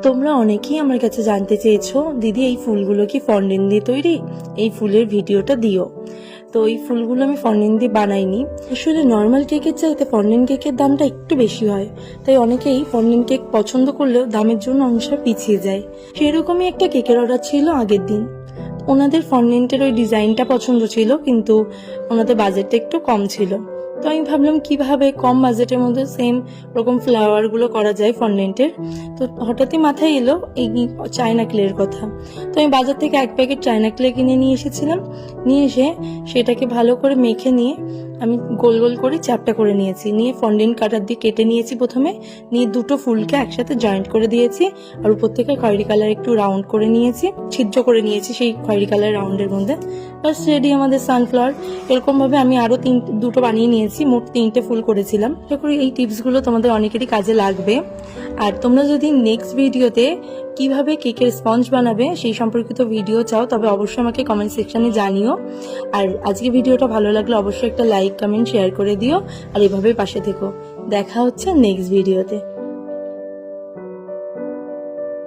তোমরা অনেকেই আমার কাছে জানতে চেয়েছো, দিদি এই ফুলগুলো কি ফন্ডেন্ট দিয়ে তৈরি, এই ফুলের ভিডিওটা দিও। তো এই ফুলগুলো আমি ফন্ডেন্ট দিয়ে বানাইনি। আসলে নর্মাল কেকের চাইতে ফন্ডেন্ট কেকের দামটা একটু বেশি হয়, তাই অনেকেই ফন্ডেন্ট কেক পছন্দ করলেও দামের জন্য অনেকটা পিছিয়ে যায়। সেরকমই একটা কেকের অর্ডার ছিল আগের দিন। ওনাদের ফন্ডেন্টের ওই ডিজাইনটা পছন্দ ছিল, কিন্তু ওনাদের বাজেটটা একটু কম ছিল। তো আমি ভাবলাম কিভাবে কম বাজেটের মধ্যে সেম রকম ফ্লাওয়ারগুলো করা যায় ফন্ডেন্টের। তো হঠাৎই মাথায় এলো এই চায়না ক্লের কথা। তো আমি বাজার থেকে 1 প্যাকেট চায়না ক্লে কিনে নিয়ে এসেছিলাম। নিয়ে এসে সেটাকে ভালো করে মেখে নিয়ে আমি গোল গোল করে চ্যাপটা করে নিয়েছি। নিয়ে ফন্ডেন্ট কাটার দিয়ে কেটে নিয়েছি প্রথমে, নিয়ে দুটো ফুলকে একসাথে জয়েন্ট করে দিয়েছি। আর উপর থেকে খয়েরি কালার একটু রাউন্ড করে নিয়েছি, ছিদ্র করে নিয়েছি সেই খয়েরি কালার রাউন্ডের মধ্যে। বাস রেডি আমাদের সানফ্লাওয়ার। এরকম ভাবে আমি আরো দুটো বানিয়ে নিয়েছি, মোট 3টে ফুল করেছিলাম। আশা করি এই টিপসগুলো তোমাদের অনেকেরই কাজে লাগবে। আর তোমরা যদি নেক্সট ভিডিওতে কিভাবে কেকের স্পঞ্জ বানাবে সেই সম্পর্কিত ভিডিও চাও, তবে অবশ্যই আমাকে কমেন্ট সেকশনে জানিও। আর আজকে ভিডিওটা ভালো লাগলে অবশ্যই একটা লাইক, কমেন্ট, শেয়ার করে দিও। আর এভাবে পাশে থেকো। দেখা হচ্ছে নেক্সট ভিডিওতে।